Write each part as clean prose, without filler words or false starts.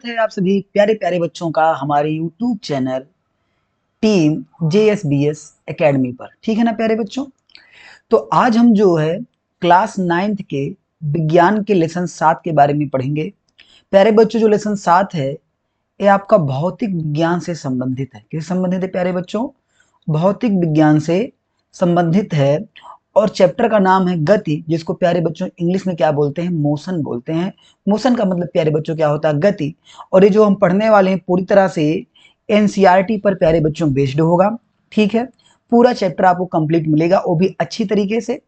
है आप सभी प्यारे प्यारे बच्चों का हमारे YouTube channel team JSBS academy पर। ठीक है ना प्यारे बच्चों। तो आज हम जो है क्लास 9th के विज्ञान के लेसन 7 के बारे में पढ़ेंगे। प्यारे बच्चों, जो लेसन 7 है ये आपका भौतिक विज्ञान से संबंधित है। किससे संबंधित है प्यारे बच्चों? भौतिक विज्ञान से संबंधित है। और चैप्टर का नाम है गति, जिसको प्यारे बच्चों इंग्लिश में क्या बोलते हैं? मोशन बोलते हैं। मोशन का मतलब प्यारे बच्चों क्या होता है? गति। और ये जो हम पढ़ने वाले हैं पूरी तरह से एनसीईआरटी पर प्यारे बच्चों बेस्ड होगा। ठीक है, पूरा चैप्टर आपको कंप्लीट मिलेगा, वो भी अच्छी तरीके से।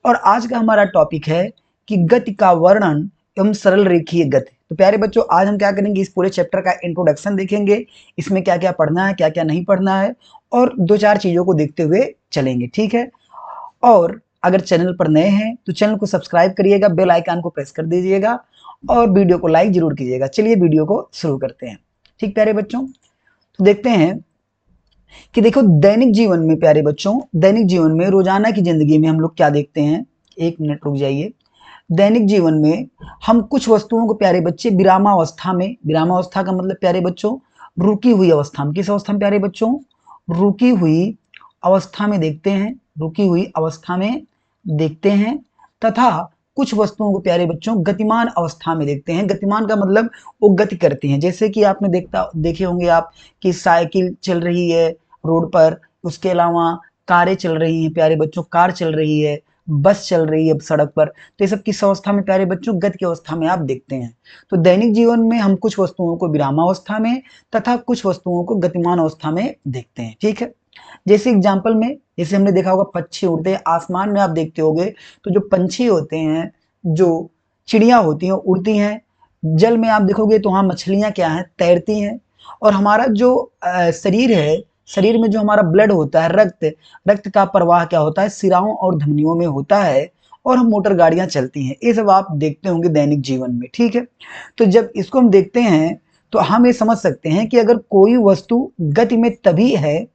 और आज का हमारा टॉपिक है कि गति का वर्णन एवं सरल रेखीय गति। तो प्यारे बच्चों, आज हम क्या करेंगे, इस पूरे चैप्टर का इंट्रोडक्शन देखेंगे, इसमें क्या क्या पढ़ना है, क्या क्या नहीं पढ़ना है, और दो चार चीजों को देखते हुए चलेंगे। ठीक है, और अगर चैनल पर नए हैं तो चैनल को सब्सक्राइब करिएगा, बेल आइकन को प्रेस कर दीजिएगा और वीडियो को लाइक जरूर कीजिएगा। चलिए वीडियो को शुरू करते हैं। ठीक प्यारे बच्चों, तो देखते हैं कि देखो दैनिक जीवन में प्यारे बच्चों, दैनिक जीवन में रोजाना की जिंदगी में हम लोग क्या देखते हैं। एक मिनट रुक जाइए। दैनिक जीवन में हम कुछ वस्तुओं को प्यारे बच्चे विरामावस्था में, विरामावस्था का मतलब प्यारे बच्चों रुकी हुई अवस्था में, किस अवस्था में प्यारे बच्चों? रुकी हुई अवस्था में देखते हैं, रुकी हुई अवस्था में देखते हैं। तथा कुछ वस्तुओं को प्यारे बच्चों गतिमान अवस्था में देखते हैं। गतिमान का मतलब वो गति करती हैं। जैसे कि आपने देखे होंगे आप कि साइकिल चल रही है रोड पर, उसके अलावा कारें चल रही हैं प्यारे बच्चों, कार चल रही है, बस चल रही है सड़क पर। तो ये सब किस अवस्था में प्यारे बच्चों? गति की अवस्था में आप देखते हैं। तो दैनिक जीवन में हम कुछ वस्तुओं को विरामावस्था में तथा कुछ वस्तुओं को गतिमान अवस्था में देखते हैं। ठीक है, जैसे एग्जाम्पल में, जैसे हमने देखा होगा पक्षी उड़ते हैं आसमान में, आप देखते होंगे तो जो पंछी होते हैं, जो चिड़िया होती हैं उड़ती हैं। जल में आप देखोगे तो वहां मछलियां क्या हैं? तैरती हैं। और हमारा जो शरीर है, शरीर में जो हमारा ब्लड होता है, रक्त, रक्त का प्रवाह क्या होता है? सिराओं और धमनियों में होता है। और हम मोटर गाड़ियां चलती हैं, ये सब आप देखते होंगे दैनिक जीवन में। ठीक है, तो जब इसको हम देखते हैं तो हम ये समझ सकते हैं कि अगर कोई वस्तु गति में तभी है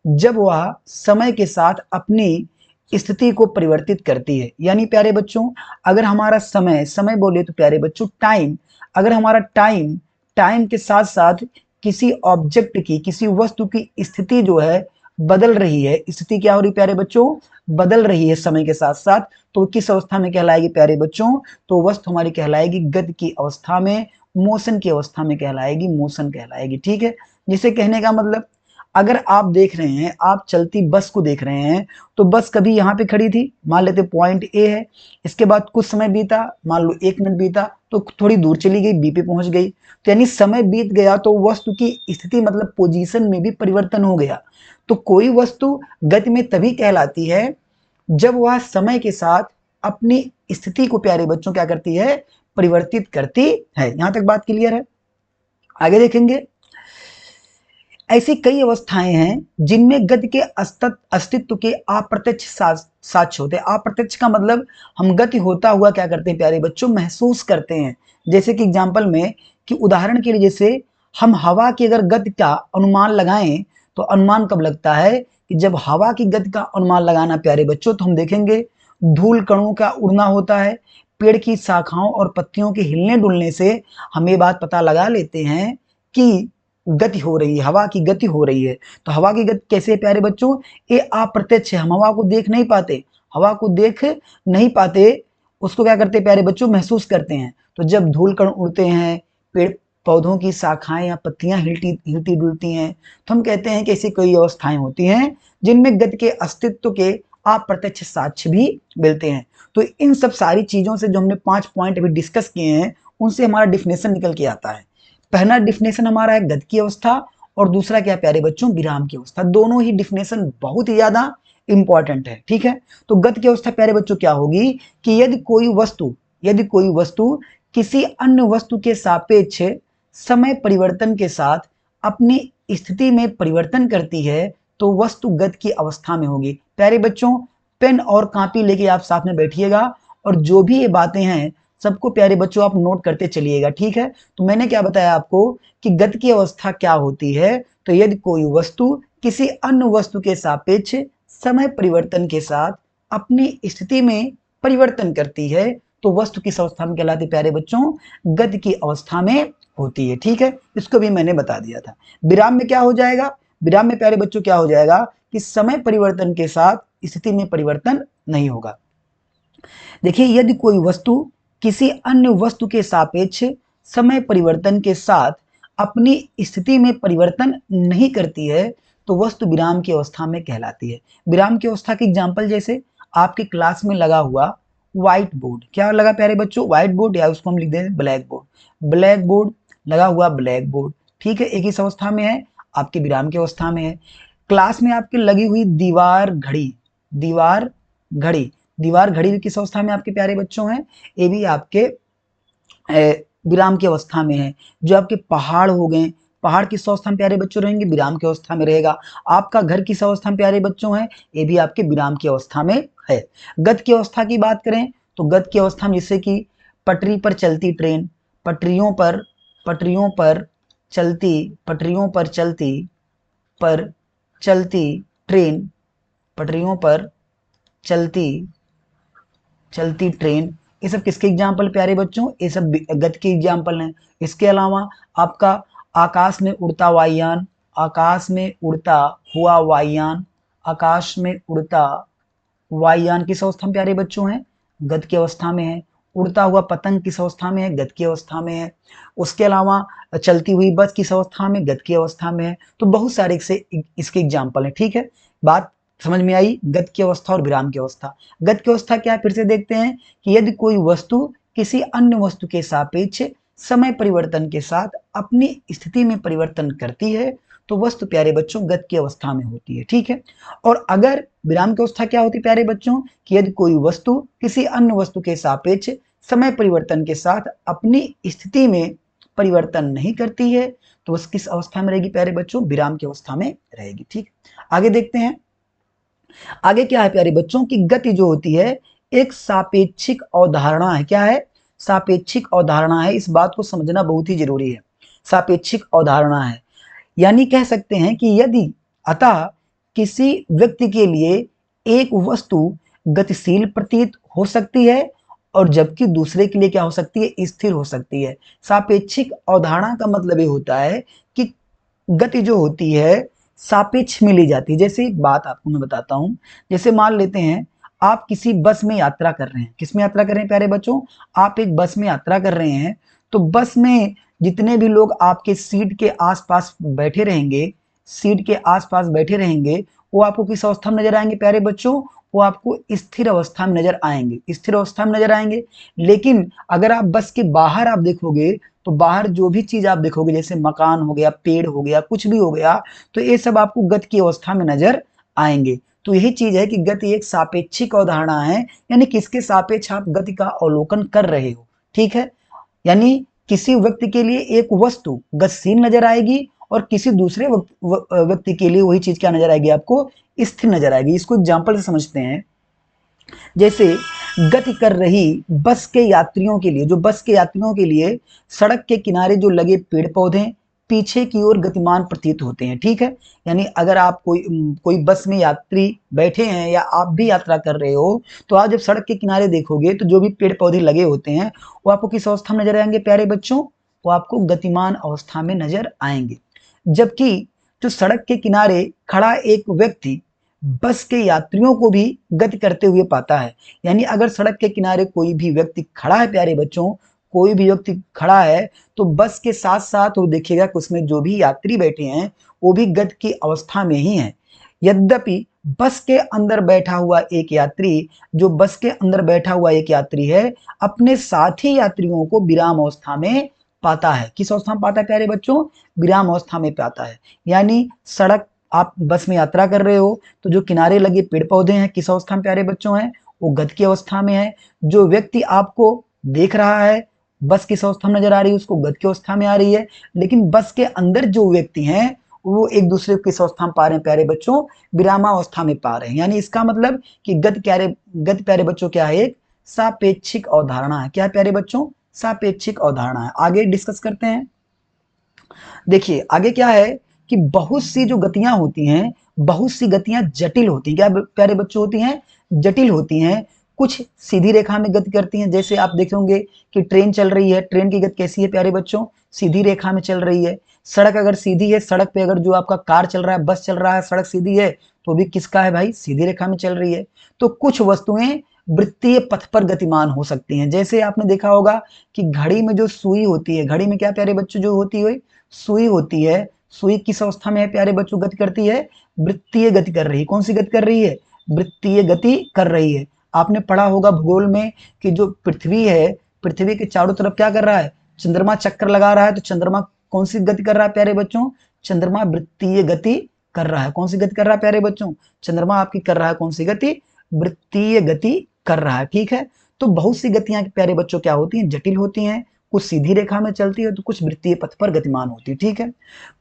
जब वह समय के साथ अपनी स्थिति को परिवर्तित करती है। यानी प्यारे बच्चों, अगर हमारा समय, समय बोले तो प्यारे बच्चों टाइम, अगर हमारा टाइम, टाइम के साथ साथ किसी ऑब्जेक्ट की, किसी वस्तु की स्थिति जो है बदल रही है, स्थिति क्या हो रही प्यारे बच्चों? बदल रही है समय के साथ साथ, तो किस अवस्था में कहलाएगी प्यारे बच्चों? तो वस्तु हमारी कहलाएगी गति की अवस्था में, मोशन की अवस्था में कहलाएगी, मोशन कहलाएगी। ठीक है, जिसे कहने का मतलब, अगर आप देख रहे हैं, आप चलती बस को देख रहे हैं, तो बस कभी यहाँ पे खड़ी थी, मान लेते पॉइंट ए है, इसके बाद कुछ समय बीता, मान लो 1 मिनट बीता, तो थोड़ी दूर चली गई, बी पे पहुंच गई। तो यानी समय बीत गया तो वस्तु की स्थिति मतलब पोजीशन में भी परिवर्तन हो गया। तो कोई वस्तु गति में तभी कहलाती है जब वह समय के साथ अपनी स्थिति को प्यारे बच्चों क्या करती है? परिवर्तित करती है। यहां तक बात क्लियर है? आगे देखेंगे। ऐसी कई अवस्थाएं हैं जिनमें गति के अस्तित्व के अप्रत्यक्ष साक्ष्य होते हैं। अप्रत्यक्ष का मतलब हम गति होता हुआ क्या करते हैं प्यारे बच्चों? महसूस करते हैं। जैसे कि एग्जाम्पल में, कि उदाहरण के लिए जैसे हम हवा की अगर गति का अनुमान लगाएं, तो अनुमान कब लगता है? कि जब हवा की गति का अनुमान लगाना प्यारे बच्चों, तो हम देखेंगे धूल कणों का उड़ना होता है, पेड़ की शाखाओं और पत्तियों के हिलने डुलने से हम ये बात पता लगा लेते हैं कि गति हो रही है, हवा की गति हो रही है। तो हवा की गति कैसे है प्यारे बच्चों? ये अप्रत्यक्ष है, हम हवा को देख नहीं पाते, हवा को देख नहीं पाते, उसको क्या करते हैं प्यारे बच्चों? महसूस करते हैं। तो जब धूल कण उड़ते हैं, पेड़ पौधों की शाखाएं या पत्तियां हिलती डुलती हैं, तो हम कहते हैं कि ऐसी कई अवस्थाएं होती हैं जिनमें गति के अस्तित्व के अप्रत्यक्ष साक्ष्य भी मिलते हैं। तो इन सब सारी चीजों से जो हमने 5 पॉइंट अभी डिस्कस किए हैं, उनसे हमारा डिफिनेशन निकल के आता है। पहला डिफिनेशन हमारा है गति की अवस्था, और दूसरा क्या प्यारे बच्चों? विराम की अवस्था। दोनों ही डिफिनेशन बहुत ही ज्यादा इंपॉर्टेंट है। ठीक है, तो गति की अवस्था प्यारे बच्चों क्या होगी? कि यदि कोई वस्तु किसी अन्य वस्तु के सापेक्ष समय परिवर्तन के साथ अपनी स्थिति में परिवर्तन करती है, तो वस्तु गति की अवस्था में होगी। प्यारे बच्चों, पेन और कॉपी लेके आप साथ में बैठिएगा, और जो भी ये बातें हैं सबको प्यारे बच्चों आप नोट करते चलिएगा। ठीक है, तो मैंने क्या बताया आपको कि गति की अवस्था क्या होती है? तो यदि कोई वस्तु किसी अन्य वस्तु के सापेक्ष समय परिवर्तन के साथ अपनी स्थिति में परिवर्तन करती है, तो वस्तु किस अवस्था में कहलाती है प्यारे बच्चों? गति की अवस्था में होती है। ठीक है, इसको भी मैंने बता दिया था। विराम में क्या हो जाएगा, विराम में प्यारे बच्चों क्या हो जाएगा कि समय परिवर्तन के साथ स्थिति में परिवर्तन नहीं होगा। देखिए, यदि कोई वस्तु किसी अन्य वस्तु के सापेक्ष समय परिवर्तन के साथ अपनी स्थिति में परिवर्तन नहीं करती है तो वस्तु विराम की अवस्था में कहलाती है। विराम की अवस्था की एग्जांपल जैसे आपके क्लास में लगा हुआ व्हाइट बोर्ड, क्या लगा प्यारे बच्चों, व्हाइट बोर्ड, या उसको हम लिख दें ब्लैक बोर्ड। ब्लैक बोर्ड लगा हुआ, ब्लैक बोर्ड, ठीक है, एक ही अवस्था में है, आपके विराम की अवस्था में है। क्लास में आपके लगी हुई दीवार घड़ी, दीवार घड़ी, दीवार घड़ी भी किस अवस्था में आपके प्यारे बच्चों हैं, ये भी आपके विराम की अवस्था में है। जो आपके पहाड़ हो गए, पहाड़ किस अवस्था में प्यारे बच्चों रहेंगे, विराम की अवस्था में रहेगा। आपका घर किस अवस्था में प्यारे बच्चों है, ये भी आपके विराम की अवस्था में है। गत की अवस्था की बात करें तो गत की अवस्था में जैसे कि पटरी पर चलती ट्रेन, पटरियों पर चलती, पटरियों पर चलती ट्रेन, पटरियों पर चलती ट्रेन, ये सब किसके एग्जाम्पल प्यारे बच्चों, ये सब गति के एग्जाम्पल हैं। इसके अलावा आपका आकाश में उड़ता वायुयान, आकाश में उड़ता हुआ वायुयान, आकाश में उड़ता वायुयान किस अवस्था में प्यारे बच्चों है, गति की अवस्था में है। उड़ता हुआ पतंग किस अवस्था में है, गति की अवस्था में है। उसके अलावा चलती हुई बस किस अवस्था में, गति की अवस्था में है। तो बहुत सारे इसके एग्जाम्पल है। ठीक है, बात समझ में आई, गति की अवस्था और विराम की अवस्था। गति की अवस्था क्या है, फिर से देखते हैं कि यदि कोई वस्तु किसी अन्य वस्तु के सापेक्ष समय परिवर्तन के साथ अपनी स्थिति में परिवर्तन करती है तो वस्तु प्यारे बच्चों गति की अवस्था में होती है। ठीक है, और अगर विराम की अवस्था क्या होती है प्यारे बच्चों कि यदि कोई वस्तु किसी अन्य वस्तु के सापेक्ष समय परिवर्तन के साथ अपनी स्थिति में परिवर्तन नहीं करती है तो वह किस अवस्था में रहेगी प्यारे बच्चों, विराम की अवस्था में रहेगी। ठीक, आगे देखते हैं। आगे क्या है प्यारे बच्चों की गति जो होती है एक सापेक्षिक अवधारणा है। क्या है, सापेक्षिक अवधारणा है। इस बात को समझना बहुत ही जरूरी है। सापेक्षिक अवधारणा है, यानी कह सकते हैं कि यदि अतः किसी व्यक्ति के लिए एक वस्तु गतिशील प्रतीत हो सकती है और जबकि दूसरे के लिए क्या हो सकती है, स्थिर हो सकती है। सापेक्षिक अवधारणा का मतलब ये होता है कि गति जो होती है सापेक्ष में ली जाती है। जैसे एक बात आपको मैं बताता हूं, जैसे मान लेते हैं आप किसी बस में यात्रा कर रहे हैं। किस में यात्रा कर रहे हैं प्यारे बच्चों, आप एक बस में यात्रा कर रहे हैं। तो बस में जितने भी लोग आपके सीट के आसपास बैठे रहेंगे, सीट के आसपास बैठे रहेंगे, वो आपको किस अवस्था में नजर आएंगे प्यारे बच्चों, वो आपको स्थिर अवस्था में नजर आएंगे, स्थिर अवस्था में नजर आएंगे। लेकिन अगर आप बस के बाहर आप देखोगे तो बाहर जो भी चीज आप देखोगे जैसे मकान हो गया, पेड़ हो गया, कुछ भी हो गया, तो ये सब आपको गति की अवस्था में नजर आएंगे। तो यही चीज है कि गति एक सापेक्षिक अवधारणा है, यानी किसके सापेक्ष आप गति का अवलोकन कर रहे हो। ठीक है, यानी किसी व्यक्ति के लिए एक वस्तु गतिशील नजर आएगी और किसी दूसरे व्यक्ति के लिए वही चीज क्या नजर आएगी, आपको स्थिर नजर आएगी। इसको एग्जाम्पल से समझते हैं। जैसे गति कर रही बस के यात्रियों के लिए, जो बस के यात्रियों के लिए सड़क के किनारे जो लगे पेड़ पौधे पीछे की ओर गतिमान प्रतीत होते हैं। ठीक है, यानी अगर आप कोई बस में यात्री बैठे हैं या आप भी यात्रा कर रहे हो तो आप जब सड़क के किनारे देखोगे तो जो भी पेड़ पौधे लगे होते हैं वो आपको किस अवस्था में नजर आएंगे प्यारे बच्चों, वो आपको गतिमान अवस्था में नजर आएंगे। जबकि जो सड़क के किनारे खड़ा एक व्यक्ति बस के यात्रियों को भी गति करते हुए पाता है। यानी अगर सड़क के किनारे कोई भी व्यक्ति खड़ा है प्यारे बच्चों, कोई भी व्यक्ति खड़ा है तो बस के साथ साथ वो देखिएगा कि उसमें जो भी यात्री बैठे हैं वो भी गति की अवस्था में ही है। यद्यपि बस के अंदर बैठा हुआ एक यात्री, जो बस के अंदर बैठा हुआ एक यात्री है, अपने साथी यात्रियों को विराम अवस्था में पाता है। किस अवस्था में पाता है प्यारे बच्चों, विराम अवस्था में पाता है। यानी सड़क, आप बस में यात्रा कर रहे हो तो जो किनारे लगे पेड़ पौधे हैं किस अवस्था में प्यारे बच्चों हैं, वो गति की अवस्था में है। जो व्यक्ति आपको देख रहा है बस किस अवस्था में नजर आ रही है, उसको गति की अवस्था में आ रही है। लेकिन बस के अंदर जो व्यक्ति हैं वो एक दूसरे को किस अवस्था में पा रहे हैं प्यारे बच्चों, विरामावस्था में पा रहे हैं। यानी इसका मतलब कि गति प्यारे बच्चों क्या है, एक सापेक्षिक अवधारणा है। क्या है प्यारे बच्चों, सापेक्षिक अवधारणा है। आगे डिस्कस करते हैं। देखिए आगे क्या है कि बहुत सी जो गतियां होती हैं, बहुत सी गतियां जटिल होती हैं। क्या प्यारे बच्चों होती हैं, जटिल होती हैं। कुछ सीधी रेखा में गति करती हैं, जैसे आप देखे होंगे कि ट्रेन चल रही है, ट्रेन की गति कैसी है प्यारे बच्चों, सीधी रेखा में चल रही है। सड़क अगर सीधी है, सड़क पे अगर जो आपका कार चल रहा है, बस चल रहा है, सड़क सीधी है तो भी किसका है भाई, सीधी रेखा में चल रही है। तो कुछ वस्तुएं वृत्तीय पथ पर गतिमान हो सकती हैं, जैसे आपने देखा होगा कि घड़ी में जो सुई होती है, घड़ी में क्या प्यारे बच्चों जो होती है सुई होती है, सुई किस अवस्था में है प्यारे बच्चों गति करती है, वृत्तीय गति कर रही है। कौन सी गति कर रही है, वृत्तीय गति कर रही है। आपने पढ़ा होगा भूगोल में कि जो पृथ्वी है, पृथ्वी के चारों तरफ क्या कर रहा है, चंद्रमा चक्कर लगा रहा है, तो चंद्रमा कौन सी गति कर रहा है प्यारे बच्चों, चंद्रमा वृत्तीय गति कर रहा है। कौन सी गति कर रहा है प्यारे बच्चों, चंद्रमा आपकी कर रहा है कौन सी गति, वृत्तीय गति कर रहा है। ठीक है, तो बहुत सी गतियां प्यारे बच्चों क्या होती हैं, जटिल होती हैं, कुछ सीधी रेखा में चलती है तो कुछ वृत्तीय पथ पर गतिमान होती है। ठीक है,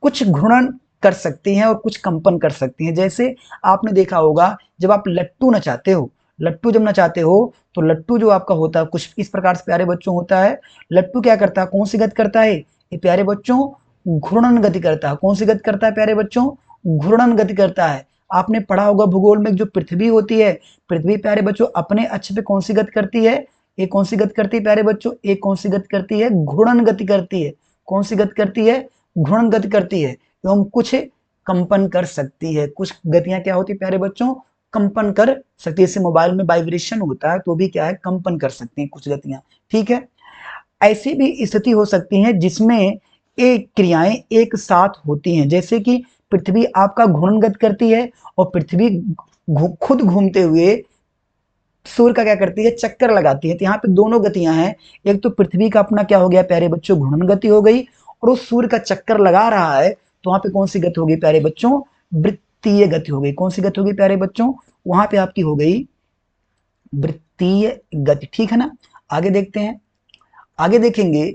कुछ घूर्णन कर सकती हैं और कुछ कंपन कर सकती हैं। जैसे आपने देखा होगा जब आप लट्टू नचाते हो, लट्टू जब नचाते हो तो लट्टू जो आपका होता है कुछ इस प्रकार से प्यारे बच्चों होता है। लट्टू क्या करता है, कौन सी गति करता है ये प्यारे बच्चों, घूर्णन गति करता है। कौन सी गति करता है प्यारे बच्चों, घूर्णन गति करता है। आपने पढ़ा होगा भूगोल में जो पृथ्वी होती है, पृथ्वी प्यारे बच्चों अपने अक्ष पे कौन सी गति करती है, एक कौन सी गति करती है प्यारे बच्चों, एक कौन सी गति करती है, घूर्णन गति करती है। कौन सी गति करती है, घूर्णन गति करती है। एवं कुछ कंपन कर सकती है, कुछ गतियां क्या होती है प्यारे बच्चों, कंपन कर सकती है। जैसे मोबाइल में वाइब्रेशन होता है तो भी क्या है, कंपन कर सकती हैं कुछ गतियां। ठीक है, ऐसी भी स्थिति हो सकती है जिसमें एक क्रियाएं एक साथ होती हैं, जैसे कि पृथ्वी आपका घूर्णन गति करती है और पृथ्वी खुद घूमते हुए सूर्य का क्या करती है, चक्कर लगाती है। तो यहाँ पे दोनों गतियां हैं, एक तो पृथ्वी का अपना क्या हो गया प्यारे बच्चों, घूर्णन गति हो गई, और उस सूर्य का चक्कर लगा रहा है तो वहां पे कौन सी गति होगी प्यारे बच्चों, वृत्तीय गति हो गई। कौन सी गति होगी प्यारे बच्चों, वहां पे आपकी हो गई वृत्तीय गति। ठीक है ना, आगे देखते हैं। आगे देखेंगे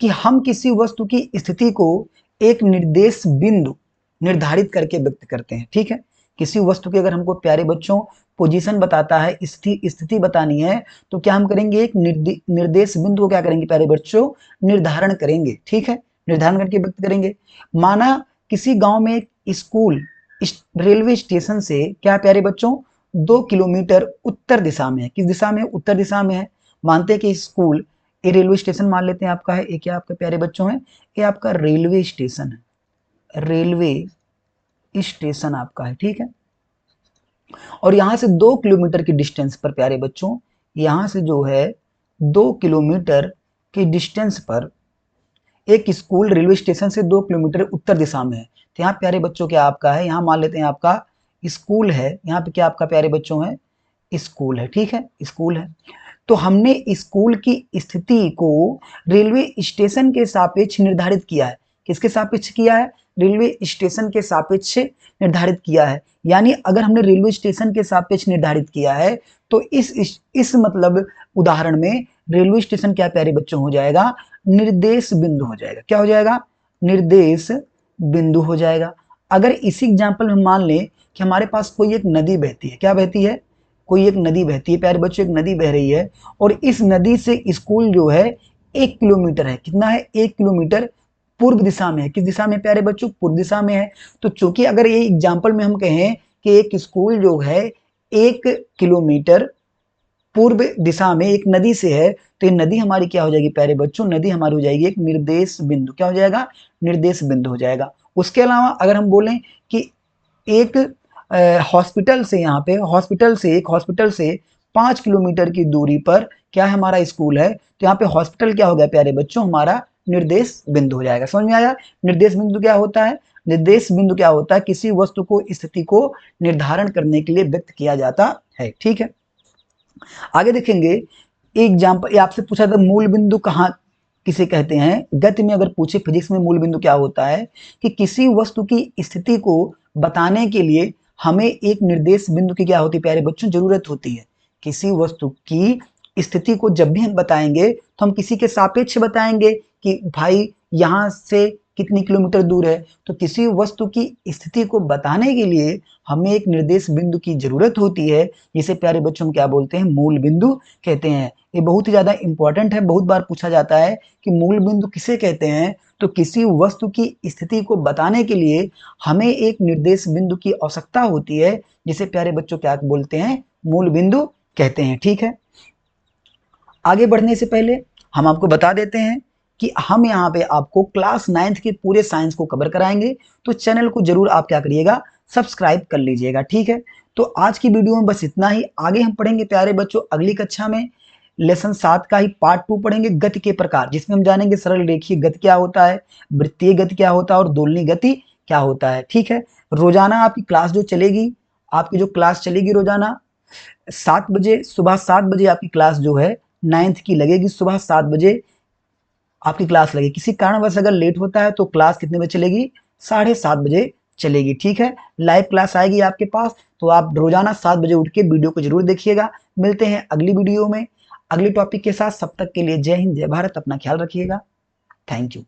कि हम किसी वस्तु की स्थिति को एक निर्देश बिंदु निर्धारित करके व्यक्त करते हैं। ठीक है, किसी वस्तु की अगर हमको प्यारे बच्चों पोजीशन बताता है, स्थिति बतानी है, तो क्या हम करेंगे, एक निर्देश बिंदु को क्या करेंगे प्यारे बच्चों, निर्धारण करेंगे। ठीक है, निर्धारण करके व्यक्त करेंगे। माना किसी गांव में एक स्कूल रेलवे स्टेशन से क्या प्यारे बच्चों 2 किलोमीटर उत्तर दिशा में है। किस दिशा में, उत्तर दिशा में है। मानते हैं कि स्कूल, ये रेलवे स्टेशन मान लेते हैं आपका है, ये क्या आपके प्यारे बच्चों है, ये आपका रेलवे स्टेशन है, रेलवे स्टेशन आपका है। ठीक है, और यहां से 2 किलोमीटर की डिस्टेंस पर प्यारे बच्चों, यहां से जो है 2 किलोमीटर की डिस्टेंस पर एक स्कूल रेलवे स्टेशन से 2 किलोमीटर उत्तर दिशा में है। तो यहाँ प्यारे बच्चों क्या आपका है, यहाँ मान लेते हैं आपका स्कूल है, यहाँ पे क्या आपका प्यारे बच्चों है, स्कूल है। ठीक है, स्कूल है। तो हमने स्कूल की स्थिति को रेलवे स्टेशन के सापेक्ष निर्धारित किया है। किसके सापेक्ष किया है, रेलवे स्टेशन के सापेक्ष निर्धारित किया है। यानी अगर हमने रेलवे स्टेशन के सापेक्ष निर्धारित किया है तो इस मतलब उदाहरण में रेलवे स्टेशन क्या प्यारे बच्चों हो जाएगा, निर्देश बिंदु हो जाएगा। क्या हो जाएगा, निर्देश बिंदु हो जाएगा। अगर इसी एग्जाम्पल में मान लें कि हमारे पास कोई एक नदी बहती है, क्या बहती है, कोई एक नदी बहती है प्यारे बच्चों, एक नदी बह रही है और इस नदी से स्कूल जो है 1 किलोमीटर है। कितना है, 1 किलोमीटर पूर्व दिशा में है। किस दिशा में प्यारे बच्चों, पूर्व दिशा में है। तो चूंकि अगर ये एग्जाम्पल में हम कहें कि एक स्कूल जो है 1 किलोमीटर पूर्व दिशा में एक नदी से है, तो ये नदी हमारी क्या हो जाएगी प्यारे बच्चों, नदी हमारी हो जाएगी एक निर्देश बिंदु। क्या हो जाएगा, निर्देश बिंदु हो जाएगा। उसके अलावा अगर हम बोलें कि एक हॉस्पिटल से, यहाँ पे हॉस्पिटल से 5 किलोमीटर की दूरी पर क्या है हमारा स्कूल है, तो यहाँ पे हॉस्पिटल क्या हो गया प्यारे बच्चों, हमारा निर्देश बिंदु हो जाएगा। समझ में आया, निर्देश बिंदु क्या होता है, निर्देश बिंदु क्या होता है, किसी वस्तु को स्थिति को निर्धारण करने के लिए व्यक्त किया जाता है। ठीक है, आगे देखेंगे एग्जाम्पल, आपसे पूछा था मूल बिंदु कहाँ किसे कहते हैं। गति में अगर पूछे फिजिक्स में मूल बिंदु क्या होता है, कि किसी वस्तु की स्थिति को बताने के लिए हमें एक निर्देश बिंदु की क्या होती है प्यारे बच्चों, जरूरत होती है। किसी वस्तु की स्थिति को जब भी हम बताएंगे तो हम किसी के सापेक्ष बताएंगे कि भाई यहाँ से कितनी किलोमीटर दूर है। तो किसी वस्तु की स्थिति को बताने के लिए हमें एक निर्देश बिंदु की जरूरत होती है, जिसे प्यारे बच्चों हम क्या बोलते हैं, मूल बिंदु कहते हैं। ये बहुत ही ज्यादा इंपॉर्टेंट है, बहुत बार पूछा जाता है कि मूल बिंदु किसे कहते हैं। तो किसी वस्तु की स्थिति को बताने के लिए हमें एक निर्देश बिंदु की आवश्यकता होती है, जिसे प्यारे बच्चों क्या बोलते हैं, मूल बिंदु कहते हैं। ठीक है, आगे बढ़ने से पहले हम आपको बता देते हैं कि हम यहाँ पे आपको क्लास 9th के पूरे साइंस को कवर कराएंगे, तो चैनल को जरूर आप क्या करिएगा, सब्सक्राइब कर लीजिएगा। ठीक है, तो आज की वीडियो में बस इतना ही। आगे हम पढ़ेंगे प्यारे बच्चों अगली कक्षा में लेसन 7 का ही पार्ट 2 पढ़ेंगे, गति के प्रकार, जिसमें हम जानेंगे सरल रेखीय गति क्या होता है, वृत्तीय गति क्या होता है और दोलनीय गति क्या होता है। ठीक है, रोजाना आपकी क्लास जो चलेगी, आपकी जो क्लास चलेगी रोजाना 7 बजे, सुबह 7 बजे आपकी क्लास जो है 9th की लगेगी, सुबह 7 बजे आपकी क्लास लगेगी। किसी कारणवश अगर लेट होता है तो क्लास कितने बजे चलेगी, 7:30 बजे चलेगी। ठीक है, लाइव क्लास आएगी आपके पास, तो आप रोजाना 7 बजे उठ के वीडियो को जरूर देखिएगा। मिलते हैं अगली वीडियो में अगले टॉपिक के साथ, तब तक के लिए जय हिंद जय भारत, अपना ख्याल रखिएगा। Thank you.